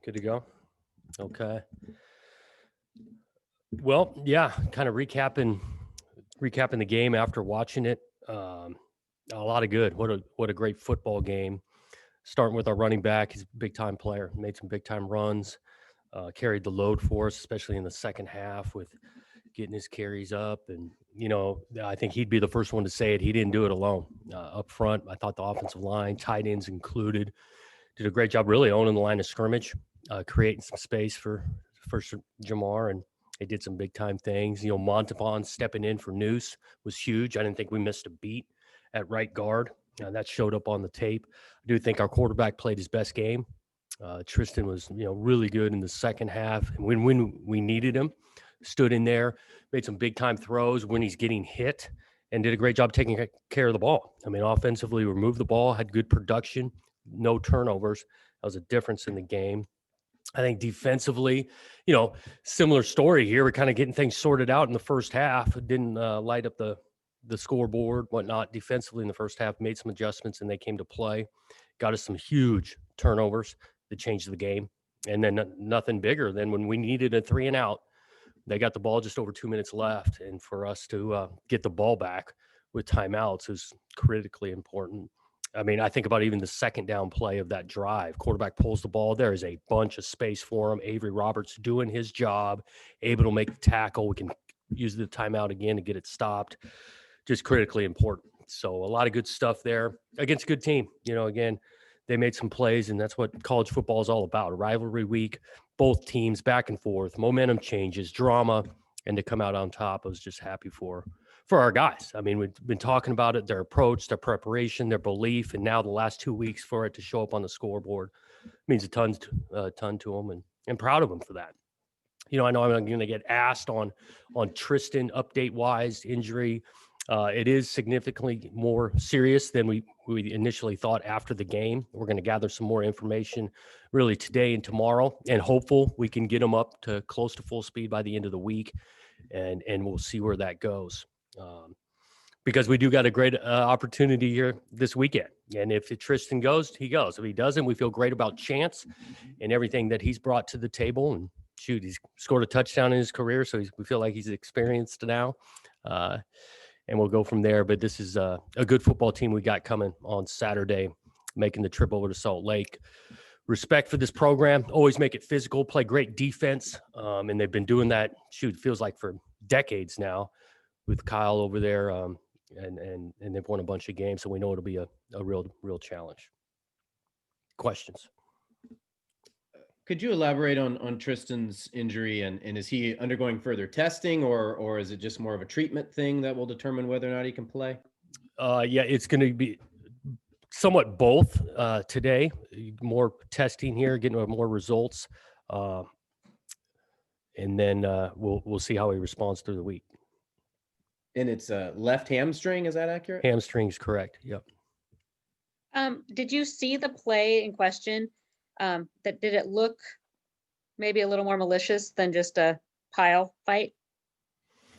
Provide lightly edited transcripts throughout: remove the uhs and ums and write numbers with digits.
Good to go. Okay. Well, yeah, kind of recapping the game after watching it. A lot of good. What a great football game. Starting with our running back, he's a big time player. Made some big time runs. Carried the load for us, especially in the second half with getting his carries up. And I think he'd be the first one to say it. He didn't do it alone. Up front, I thought the offensive line, tight ends included, did a great job really owning the line of scrimmage, creating some space for Jamar, and they did some big time things. Montavon stepping in for Noose was huge. I didn't think we missed a beat at right guard. That showed up on the tape. I do think our quarterback played his best game. Tristan was, really good in the second half. And when we needed him, stood in there, made some big time throws when he's getting hit, and did a great job taking care of the ball. I mean, offensively, removed the ball, had good production, no turnovers. That was a difference in the game. I think defensively, similar story here. We're kind of getting things sorted out in the first half. It didn't light up the scoreboard, whatnot. Defensively in the first half, made some adjustments, and they came to play. Got us some huge turnovers that changed the game. And then nothing bigger than when we needed a 3 and out. They got the ball just over 2 minutes left. And for us to get the ball back with timeouts is critically important. I mean, I think about even the second down play of that drive. Quarterback pulls the ball. There is a bunch of space for him. Avery Roberts doing his job, able to make the tackle. We can use the timeout again to get it stopped. Just critically important. So a lot of good stuff there against a good team. Again, they made some plays, and that's what college football is all about. A rivalry week, both teams back and forth, momentum changes, drama, and to come out on top, I was just happy for our guys. I mean, we've been talking about it, their approach, their preparation, their belief, and now the last 2 weeks for it to show up on the scoreboard means a ton to them, and proud of them for that. I know I'm going to get asked on Tristan update-wise injury. It is significantly more serious than we initially thought after the game. We're going to gather some more information really today and tomorrow, and hopeful we can get him up to close to full speed by the end of the week, and we'll see where that goes. Because we do got a great opportunity here this weekend. And if Tristan goes, he goes. If he doesn't, we feel great about Chance and everything that he's brought to the table. And shoot, he's scored a touchdown in his career, so we feel like he's experienced now. And we'll go from there. But this is a good football team we got coming on Saturday, making the trip over to Salt Lake. Respect for this program. Always make it physical, play great defense. And they've been doing that, feels like for decades now with Kyle over there. And they've won a bunch of games, so we know it'll be a real challenge. Questions? Could you elaborate on Tristan's injury, and is he undergoing further testing, or is it just more of a treatment thing that will determine whether or not he can play? Yeah, it's going to be somewhat both today. More testing here, getting more results, and then we'll see how he responds through the week. And it's a left hamstring, is that accurate? Hamstring's correct. Yep. Did you see the play in question? Did it look maybe a little more malicious than just a pile fight?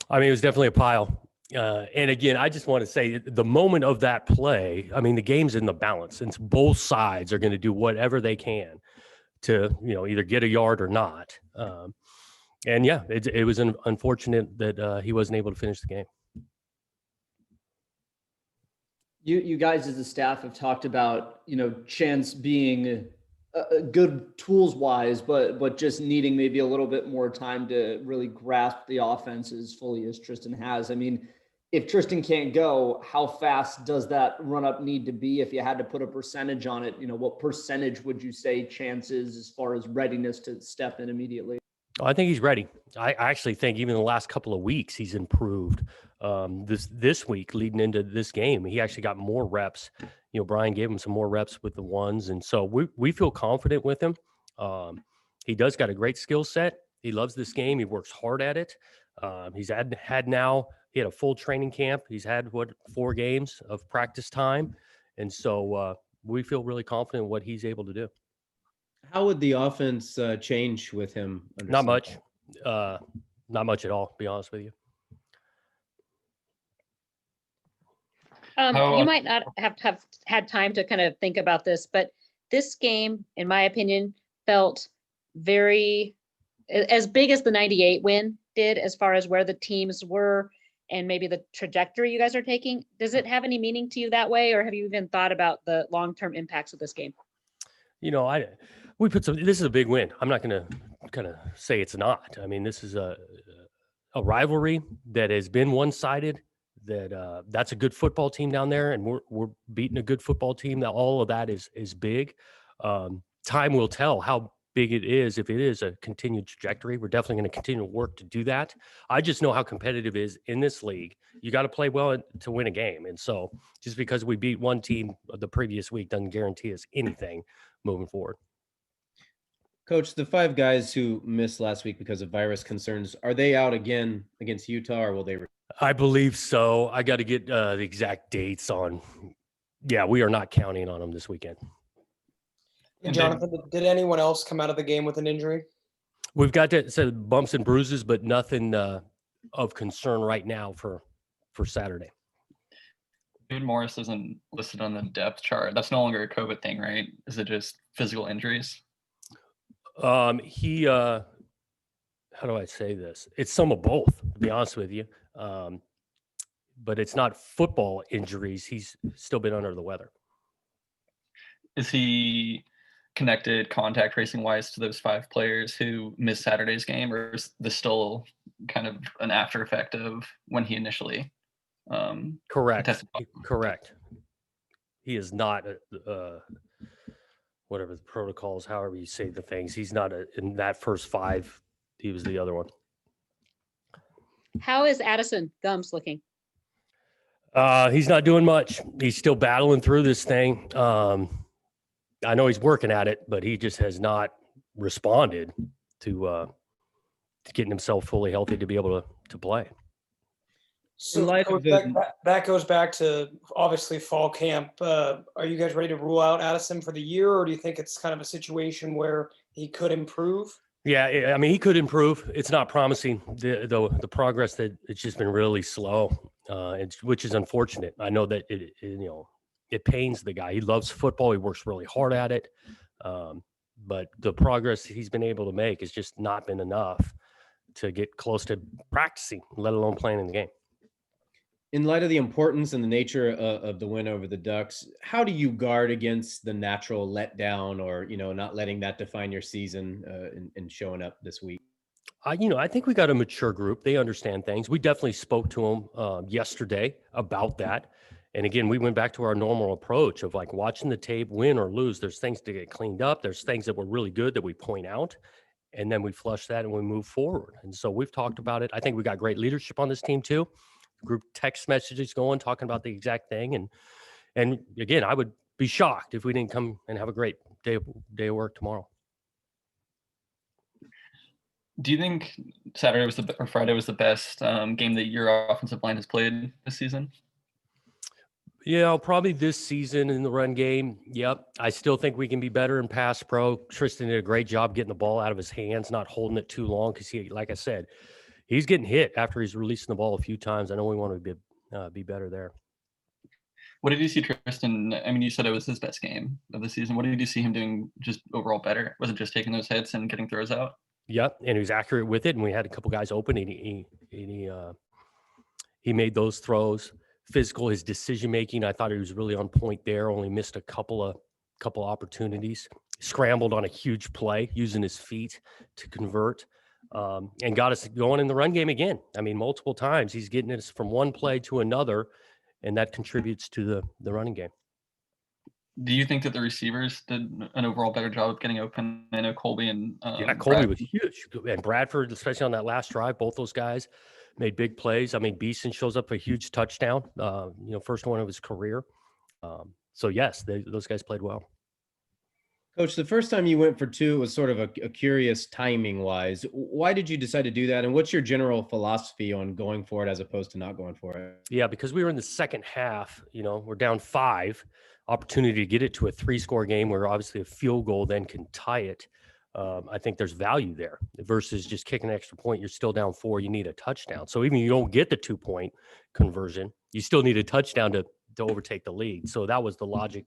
I mean, it was definitely a pile. And again, I just want to say the moment of that play, I mean, the game's in the balance, and both sides are going to do whatever they can to, either get a yard or not. And yeah, it was unfortunate that he wasn't able to finish the game. You guys as a staff have talked about, Chance being good tools wise, but just needing maybe a little bit more time to really grasp the offense as fully as Tristan has. I mean, if Tristan can't go, how fast does that run up need to be? If you had to put a percentage on it, what percentage would you say Chance is as far as readiness to step in immediately? I think he's ready. I actually think even the last couple of weeks he's improved. This week leading into this game, he actually got more reps. Brian gave him some more reps with the ones, and so we feel confident with him. He does got a great skill set. He loves this game. He works hard at it. He's had now. He had a full training camp. He's had 4 games of practice time, and so we feel really confident in what he's able to do. How would the offense change with him? Not much. Not much at all, to be honest with you. You might not have had time to kind of think about this, but this game, in my opinion, felt very as big as the 98 win did as far as where the teams were and maybe the trajectory you guys are taking? Does it have any meaning to you that way, or have you even thought about the long-term impacts of this game? You know, this is a big win. I'm not going to kind of say it's not. I mean, this is a rivalry that has been one-sided. That's a good football team down there, and we're beating a good football team. That all of that is big. Time will tell how big it is. If it is a continued trajectory, we're definitely going to continue to work to do that. I just know how competitive it is in this league. You got to play well to win a game, and so just because we beat one team the previous week doesn't guarantee us anything moving forward. Coach, the 5 guys who missed last week because of virus concerns, are they out again against Utah, or will they? I believe so. I got to get the exact dates on. Yeah, we are not counting on them this weekend. And Jonathan, did anyone else come out of the game with an injury? We've got bumps and bruises, but nothing of concern right now for Saturday. David Morris isn't listed on the depth chart. That's no longer a COVID thing, right? Is it just physical injuries? He how do I say this? It's some of both, to be honest with you. But it's not football injuries. He's still been under the weather. Is he connected contact tracing wise to those 5 players who missed Saturday's game, or is this still kind of an after effect of when he initially Correct. tested? Correct. He is not whatever the protocols, however you say the things. He's not in that first 5. He was the other one. How is Addison Gums looking? He's not doing much. He's still battling through this thing. I know he's working at it, but he just has not responded to getting himself fully healthy to be able to play. So that goes back to obviously fall camp. Are you guys ready to rule out Addison for the year, or do you think it's kind of a situation where he could improve? Yeah, I mean, he could improve. It's not promising. The progress that it's just been really slow, which is unfortunate. I know that it pains the guy. He loves football. He works really hard at it. But the progress he's been able to make has just not been enough to get close to practicing, let alone playing in the game. In light of the importance and the nature of the win over the Ducks, how do you guard against the natural letdown, or not letting that define your season and showing up this week? I think we got a mature group. They understand things. We definitely spoke to them yesterday about that. And again, we went back to our normal approach of like watching the tape, win or lose. There's things to get cleaned up. There's things that were really good that we point out, and then we flush that and we move forward. And so we've talked about it. I think we got great leadership on this team too. Group text messages going, talking about the exact thing. And again, I would be shocked if we didn't come and have a great day of work tomorrow. Do you think Saturday or Friday was the best game that your offensive line has played this season? Yeah, probably this season in the run game. Yep. I still think we can be better in pass pro. Tristan did a great job getting the ball out of his hands, not holding it too long, because he, like I said, he's getting hit after he's releasing the ball a few times. I know we want to be better there. What did you see Tristan? I mean, you said it was his best game of the season. What did you see him doing just overall better? Was it just taking those hits and getting throws out? Yep, and he was accurate with it, and we had a couple guys open, and he made those throws. Physical, his decision making, I thought he was really on point there. Only missed a couple opportunities. Scrambled on a huge play using his feet to convert, and got us going in the run game again. I mean, multiple times he's getting us from one play to another, and that contributes to the running game. Do you think that the receivers did an overall better job of getting open? I know Colby and Colby was huge, and Bradford, especially on that last drive, both those guys made big plays. I mean, Beeson shows up a huge touchdown, first one of his career. So yes, those guys played well. Coach, the first time you went for 2 was sort of a curious timing wise. Why did you decide to do that? And what's your general philosophy on going for it as opposed to not going for it? Yeah, because we were in the second half, we're down 5, opportunity to get it to a 3-score game where obviously a field goal then can tie it. I think there's value there versus just kicking an extra point. You're still down 4. You need a touchdown. So even if you don't get the 2-point conversion, you still need a touchdown to overtake the lead. So that was the logic,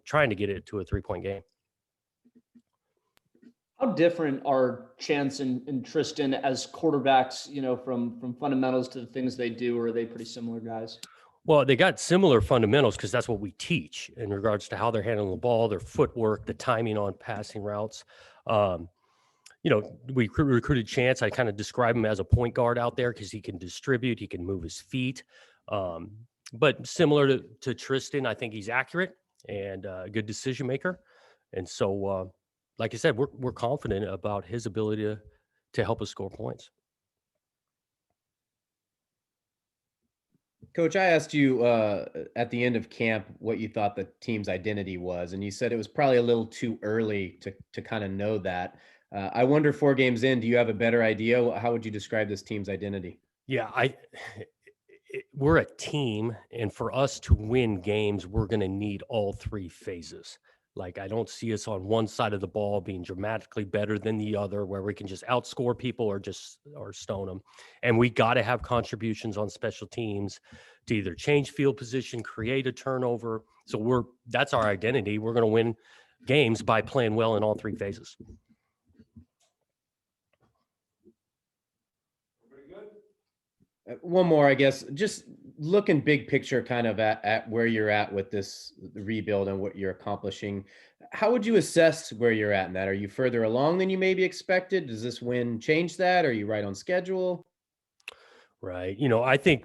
trying to get it to a 3-point game. How different are Chance and Tristan as quarterbacks, from fundamentals to the things they do, or are they pretty similar guys? Well, they got similar fundamentals because that's what we teach in regards to how they're handling the ball, their footwork, the timing on passing routes. Um, we recruited Chance. I kind of describe him as a point guard out there because he can distribute, he can move his feet. But similar to Tristan, I think he's accurate and a good decision maker. And so, like I said, we're confident about his ability to help us score points. Coach, I asked you at the end of camp what you thought the team's identity was, and you said it was probably a little too early to kind of know that. I wonder, 4 games in, do you have a better idea? How would you describe this team's identity? Yeah, we're a team, and for us to win games, we're going to need all 3 phases. Like, I don't see us on one side of the ball being dramatically better than the other, where we can just outscore people or stone them. And we got to have contributions on special teams to either change field position, create a turnover. So that's our identity. We're going to win games by playing well in all 3 phases. One more, I guess, just looking big picture kind of at where you're at with this rebuild and what you're accomplishing. How would you assess where you're at in that? Are you further along than you maybe expected? Does this win change that? Are you right on schedule? Right. I think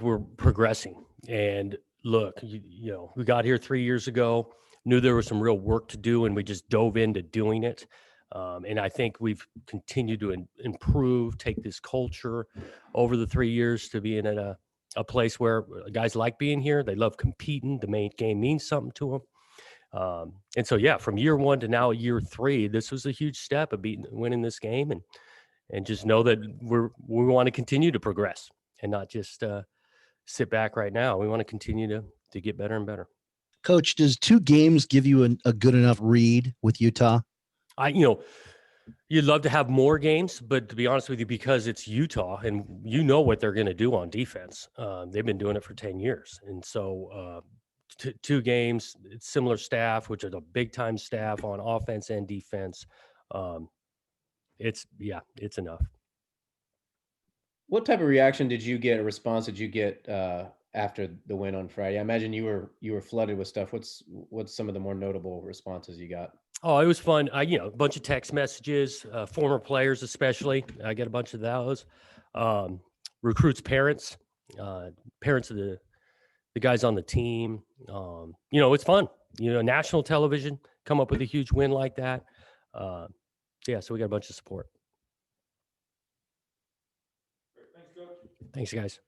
we're progressing. And look, we got here 3 years ago, knew there was some real work to do, and we just dove into doing it. And I think we've continued to improve, take this culture over the 3 years to being at a place where guys like being here. They love competing. The main game means something to them. And so, yeah, from year 1 to now year 3, this was a huge step of winning this game, and just know that we want to continue to progress and not just sit back right now. We want to continue to get better and better. Coach, does 2 games give you a good enough read with Utah? You'd love to have more games, but to be honest with you, because it's Utah and you know what they're going to do on defense. They've been doing it for 10 years. And so 2 games, it's similar staff, which is a big time staff on offense and defense. It's enough. What type of reaction did you get, a response did you get after the win on Friday? I imagine you were flooded with stuff. What's some of the more notable responses you got? Oh, it was fun. A bunch of text messages, former players especially. I get a bunch of those. Recruits' parents, parents of the guys on the team. It's fun. National television come up with a huge win like that. So we got a bunch of support. Thanks, Coach. Thanks, guys.